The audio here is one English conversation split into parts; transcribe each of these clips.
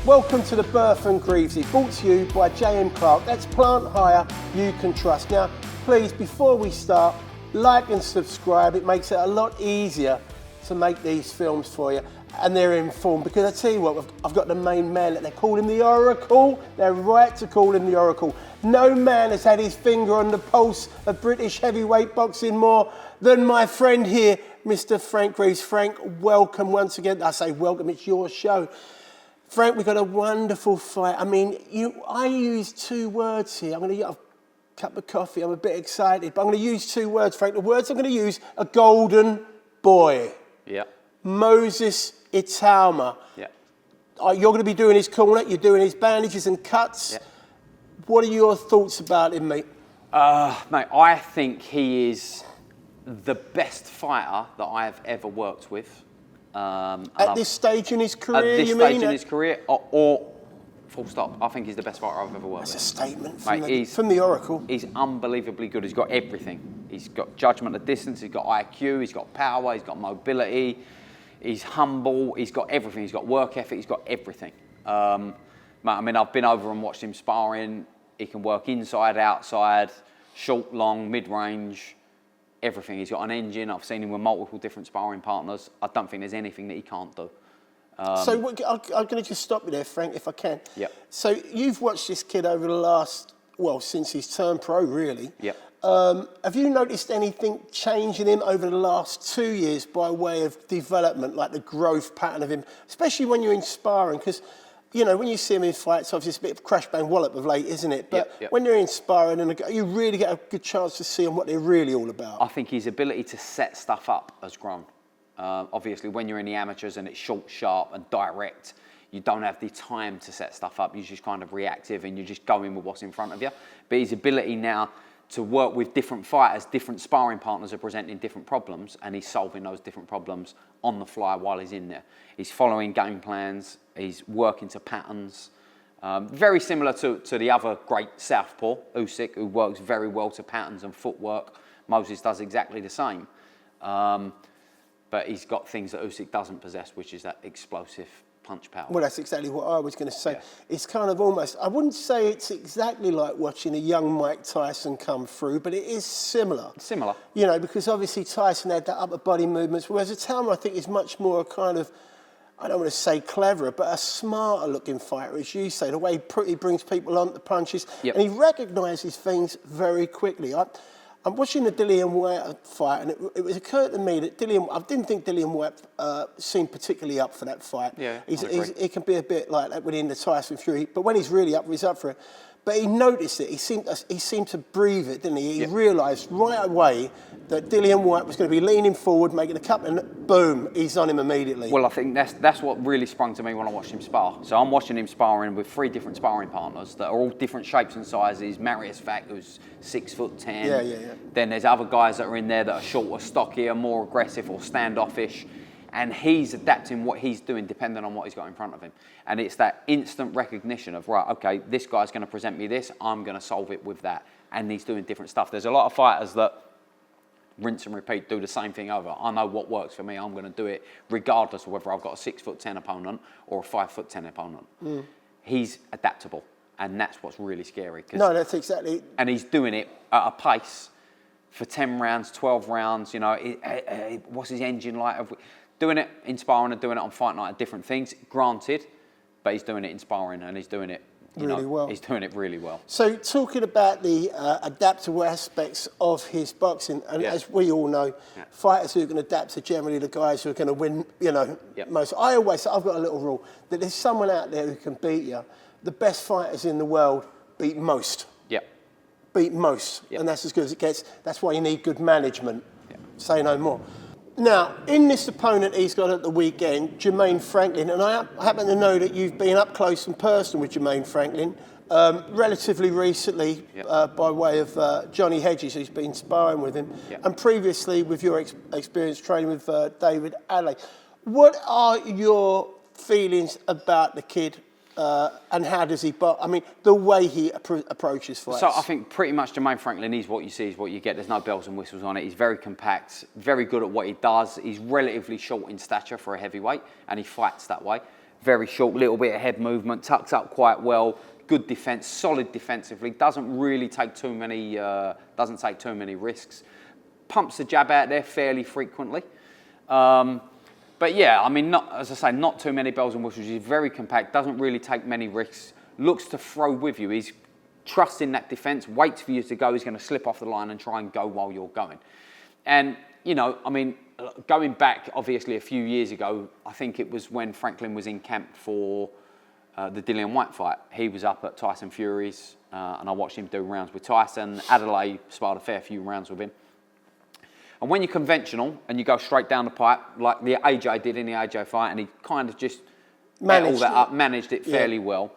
Welcome to the Burf and Greavesie, brought to you by J.M. Clark. That's plant hire you can trust. Now, please, before we start, like and subscribe. It makes it a lot easier to make these films for you. And they're informed, because I tell you what, I've got the main man that they call him the Oracle. They're right to call him the Oracle. No man has had his finger on the pulse of British heavyweight boxing more than my friend here, Mr. Frank Greaves. Frank, welcome once again. I say welcome, it's your show. Frank, we've got a wonderful fight. I mean, I use two words here. I'm going to get a cup of coffee. I'm a bit excited, but I'm going to use two words, Frank. The words I'm going to use are golden boy. Yeah. Moses Itauma. Yeah. You're going to be doing his corner. You're doing his bandages and cuts. Yeah. What are your thoughts about him, mate? Mate, I think he is the best fighter that I have ever worked with. At this stage in his career, at this you stage mean? in his career, or full stop. I think he's the best fighter I've ever worked with. That's a statement from the Oracle. He's unbelievably good. He's got everything. He's got judgment of distance. He's got IQ. He's got power. He's got mobility. He's humble. He's got everything. He's got work ethic. He's got everything. Mate, I mean, I've been over and watched him sparring. He can work inside, outside, short, long, mid-range. Everything. He's got an engine. I've seen him with multiple different sparring partners. I don't think there's anything that he can't do. So I'm going to just stop you there, Frank, if I can. Yep. So you've watched this kid over the last, well, since he's turned pro, really. Yep. Have you noticed anything change in him over the last 2 years by way of development, like the growth pattern of him, especially when you're in sparring? Because, you know, when you see him in fights, obviously it's a bit of crash bang wallop of late, isn't it? But yep. when you're in sparring, and you really get a good chance to see what they're really all about. I think his ability to set stuff up has grown. Obviously, when you're in the amateurs and it's short, sharp and direct, you don't have the time to set stuff up. You're just kind of reactive and you're just going with what's in front of you. But his ability now to work with different fighters, different sparring partners are presenting different problems, and he's solving those different problems on the fly while he's in there. He's following game plans. He's working to patterns. Very similar to the other great southpaw, Usyk, who works very well to patterns and footwork. Moses does exactly the same. But he's got things that Usyk doesn't possess, which is that explosive punch power. Well, that's exactly what I was going to say. Yeah. It's kind of almost, I wouldn't say it's exactly like watching a young Mike Tyson come through, but it is similar. Similar. You know, because obviously Tyson had that upper body movements, whereas Itauma, I think, is much more a kind of, I don't want to say cleverer, but a smarter looking fighter, as you say, the way he brings people on the punches. Yep. And he recognises things very quickly. I'm watching the Dillian White fight, and it was occurred to me that I didn't think Dillian White seemed particularly up for that fight. Yeah, he can be a bit like that within the Tyson Fury, but when he's really up, he's up for it. But he noticed it. He seemed to breathe it, didn't he? He realised right away that Dillian White was going to be leaning forward, making a couple, and boom, he's on him immediately. Well, I think that's what really sprung to me when I watched him spar. So I'm watching him sparring with 3 different sparring partners that are all different shapes and sizes. Marius Vac, who's 6'10". Yeah. Then there's other guys that are in there that are shorter, stockier, more aggressive or standoffish. And he's adapting what he's doing depending on what he's got in front of him. And it's that instant recognition of, right, okay, this guy's going to present me this, I'm going to solve it with that. And he's doing different stuff. There's a lot of fighters that rinse and repeat, do the same thing over. I know what works for me, I'm going to do it regardless of whether I've got a 6'10" opponent or a 5'10" opponent. He's adaptable. And that's what's really scary. No, that's exactly. And he's doing it at a pace for 10 rounds, 12 rounds, you know, what's his engine like? Doing it in sparring and doing it on fight night are different things, granted, but he's doing it in sparring and he's doing it really well. He's doing it really well. So talking about the adaptable aspects of his boxing, and as we all know, fighters who can adapt are generally the guys who are going to win, you know, most. I always say, I've got a little rule, that there's someone out there who can beat you. The best fighters in the world beat most. Beat most, and that's as good as it gets. That's why you need good management. Say no more. Now, in this opponent he's got at the weekend, Jermaine Franklin, and I happen to know that you've been up close and personal with Jermaine Franklin relatively recently by way of Johnny Hedges, who's been sparring with him, and previously with your experience training with David Adelaide. What are your feelings about the kid? And how does he box? I mean, the way he approaches fights. So I think pretty much Jermaine Franklin is what you see, is what you get. There's no bells and whistles on it. He's very compact, very good at what he does. He's relatively short in stature for a heavyweight, and he fights that way. very short, little bit of head movement, tucks up quite well, good defence, solid defensively, doesn't really take too many risks. Pumps the jab out there fairly frequently. But yeah, I mean, as I say, not too many bells and whistles. He's very compact, doesn't really take many risks, looks to throw with you. He's trusting that defence, waits for you to go. He's going to slip off the line and try and go while you're going. And, you know, I mean, going back, obviously, a few years ago, I think it was when Franklin was in camp for the Dillian Whyte fight. He was up at Tyson Fury's, and I watched him do rounds with Tyson. Adelaide sparred a fair few rounds with him. And when you're conventional and you go straight down the pipe, like the AJ did in the AJ fight, and he kind of just managed it fairly well.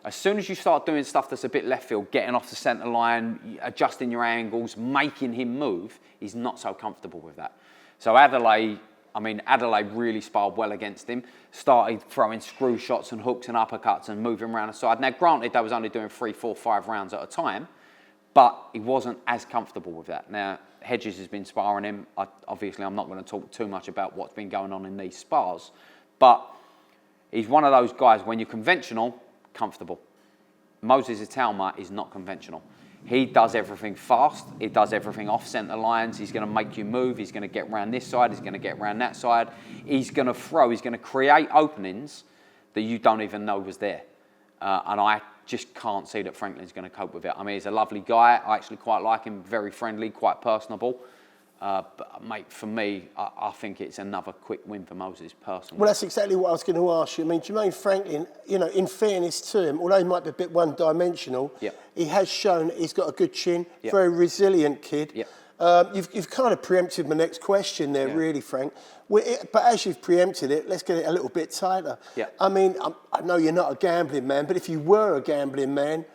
As soon as you start doing stuff that's a bit left field, getting off the centre line, adjusting your angles, making him move, he's not so comfortable with that. So Adelaide really sparred well against him, started throwing screw shots and hooks and uppercuts and moving around the side. Now, granted, they was only doing 3, 4, 5 rounds at a time, but he wasn't as comfortable with that. Now, Hedges has been sparring him. Obviously, I'm not going to talk too much about what's been going on in these spars, but he's one of those guys, when you're conventional, comfortable. Moses Itauma is not conventional. He does everything fast. He does everything off centre lines. He's going to make you move. He's going to get round this side. He's going to get round that side. He's going to throw. He's going to create openings that you don't even know was there. And I just can't see that Franklin's going to cope with it. I mean, he's a lovely guy. I actually quite like him. Very friendly, quite personable. But, mate, for me, I think it's another quick win for Moses, personally. Well, that's exactly what I was going to ask you. I mean, Jermaine Franklin, you know, in fairness to him, although he might be a bit one-dimensional, he has shown he's got a good chin, very resilient kid. You've kind of preempted my next question there, really, Frank. But as you've preempted it, let's get it a little bit tighter. I mean, I know you're not a gambling man, but if you were a gambling man,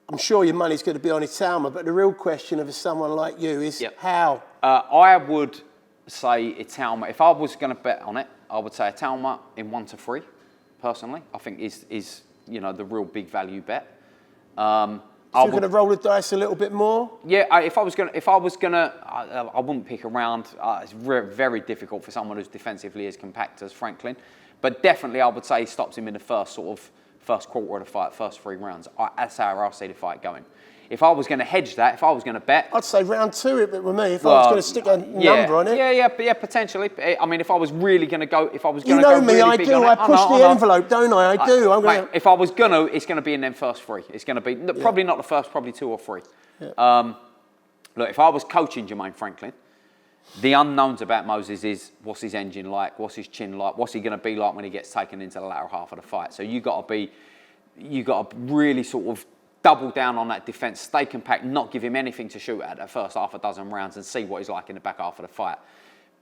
I'm sure your money's going to be on Itauma, but the real question of someone like you is how? I would say Itauma. If I was going to bet on it, I would say Itauma in 1 to 3. Personally, I think is you know, the real big value bet. You're going to roll the dice a little bit more? Yeah, I wouldn't pick around. It's very, very difficult for someone who's defensively as compact as Franklin, but definitely I would say he stops him in the first quarter of the fight, first 3 rounds. That's how I see the fight going. If I was going to hedge that, if I was going to bet, I'd say round 2 with me. If I was going to stick a number on it, yeah, potentially. I mean, if I was really going to go, I push the envelope, don't I? I do. Mate, if I was going to, it's going to be in them first 3. It's going to be probably not the first, probably 2 or 3. Look, if I was coaching Jermaine Franklin, the unknowns about Moses is what's his engine like, what's his chin like, what's he going to be like when he gets taken into the latter half of the fight. So you got to really sort of double down on that defence, stay compact, not give him anything to shoot at the first half a dozen rounds and see what he's like in the back half of the fight.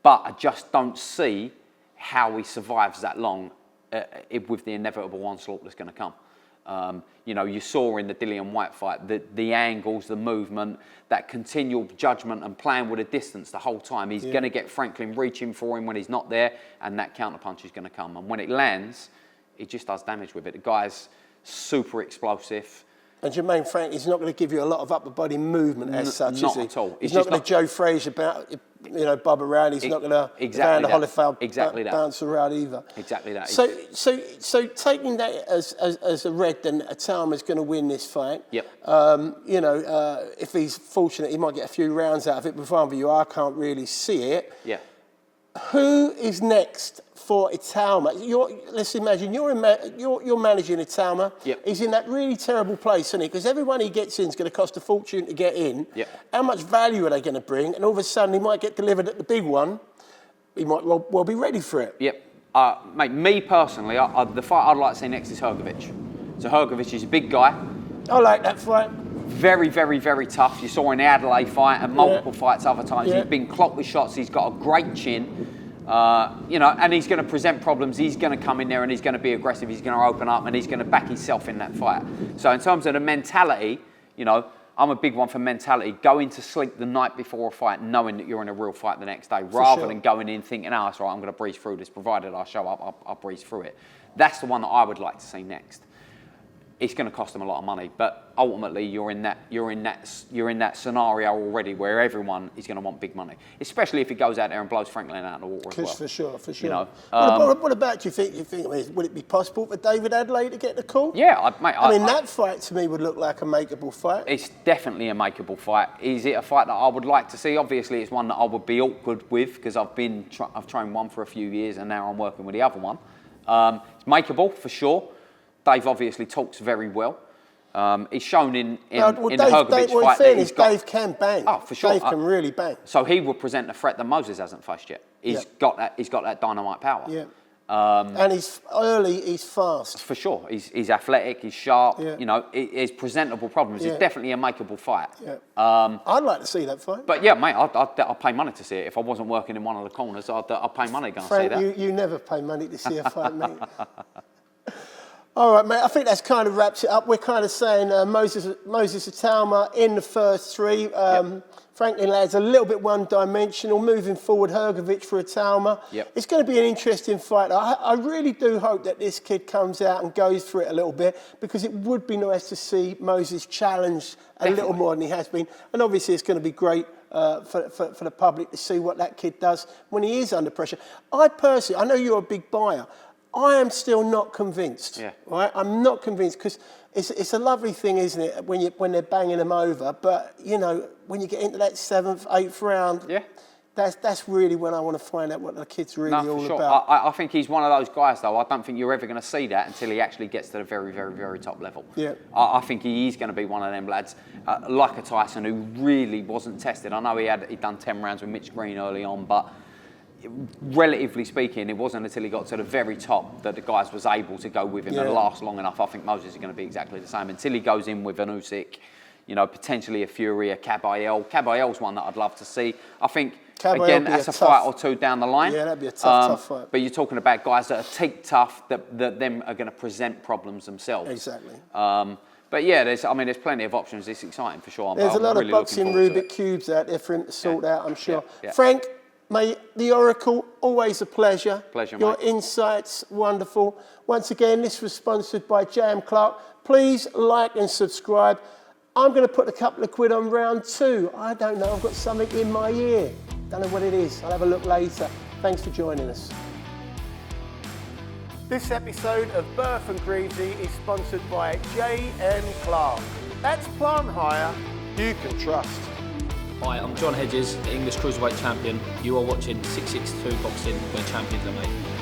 But I just don't see how he survives that long with the inevitable onslaught that's going to come. You know, you saw in the Dillian Whyte fight the angles, the movement, that continual judgment and playing with a distance the whole time. He's going to get Franklin reaching for him when he's not there, and that counterpunch is going to come. And when it lands, he just does damage with it. The guy's super explosive. And Jermaine Franklin is not going to give you a lot of upper body movement as such, not is he? At all. He's not going to Joe Frazier, bob around. He's not going to Van Holyfield bounce around either. Exactly that. So taking that as a red, then Itauma's going to win this fight. If he's fortunate, he might get a few rounds out of it. But for you, I can't really see it. Who is next for Itauma? Let's imagine you're managing Itauma. He's in that really terrible place, isn't he? Because everyone he gets in is going to cost a fortune to get in. How much value are they going to bring? And all of a sudden, he might get delivered at the big one. He might well be ready for it. Mate, me personally, the fight I'd like to see next is Hrgović. So Hrgović is a big guy. I like that fight. Very, very, very tough. You saw in the Adelaide fight and multiple fights other times. He's been clocked with shots. He's got a great chin. And he's going to present problems. He's going to come in there and he's going to be aggressive. He's going to open up and he's going to back himself in that fight. So in terms of the mentality, I'm a big one for mentality. Going to sleep the night before a fight knowing that you're in a real fight the next day, rather than going in thinking, that's right, I'm going to breeze through this. Provided I show up, I'll breeze through it. That's the one that I would like to see next. it's going to cost them a lot of money. But ultimately, you're in that scenario already where everyone is going to want big money, especially if he goes out there and blows Franklin out of the water as well. For sure. You know, what about, do you think? I mean, would it be possible for David Adelaide to get the call? Yeah, mate. I mean, that fight to me would look like a makeable fight. It's definitely a makeable fight. Is it a fight that I would like to see? Obviously, it's one that I would be awkward with because I've trained one for a few years and now I'm working with the other one. It's makeable for sure. Dave obviously talks very well. He's shown in the Hrgovic fight that he's got... Dave can bang. Oh, for sure. Dave can really bang. So he will present a threat that Moses hasn't faced yet. He's got that dynamite power. Yeah. And he's early, he's fast. For sure. He's athletic, he's sharp. Yeah. You know, it's presentable problems. It's definitely a makeable fight. Yeah. I'd like to see that fight. But yeah, mate, I'd pay money to see it. If I wasn't working in one of the corners, I'd pay money to go and see that. You never pay money to see a fight, mate. All right, mate, I think that's kind of wraps it up. We're kind of saying Moses Itauma in the first three. Franklin Ladd's a little bit one-dimensional. Moving forward, Hrgovic for Itauma. Yep. It's going to be an interesting fight. I really do hope that this kid comes out and goes for it a little bit, because it would be nice to see Moses challenged a little more than he has been. And obviously it's going to be great for the public to see what that kid does when he is under pressure. I know you're a big buyer. I am still not convinced. Yeah. Right? I'm not convinced, because it's a lovely thing, isn't it, when they're banging them over? But you know, when you get into that 7th, 8th round, that's really when I want to find out what the kid's really all about. I think he's one of those guys, though. I don't think you're ever going to see that until he actually gets to the very, very, very top level. Yeah. I think he is going to be one of them lads, like a Tyson, who really wasn't tested. I know he'd done 10 rounds with Mitch Green early on, but relatively speaking, it wasn't until he got to the very top that the guys was able to go with him and last long enough. I think Moses is going to be exactly the same until he goes in with an Usyk, you know, potentially a Fury, a Caballel. Caballel's one that I'd love to see. I think, again, that's a fight or two down the line. Yeah, that'd be a tough fight. But you're talking about guys that are teak tough, that them are going to present problems themselves. Exactly. But yeah, there's plenty of options. It's exciting for sure. There's a lot really of boxing Rubik cubes out there for him to sort out, I'm sure. Yeah. Frank, mate, the Oracle, always a pleasure. Pleasure, mate. Your insights, wonderful. Once again, this was sponsored by Jam Clark. Please like and subscribe. I'm going to put a couple of quid on round 2. I don't know, I've got something in my ear. Don't know what it is. I'll have a look later. Thanks for joining us. This episode of Burf and Greavesie is sponsored by J.M. Clark. That's plant hire you can trust. Hi, I'm John Hedges, the English Cruiserweight Champion. You are watching 662 Boxing, where champions are made.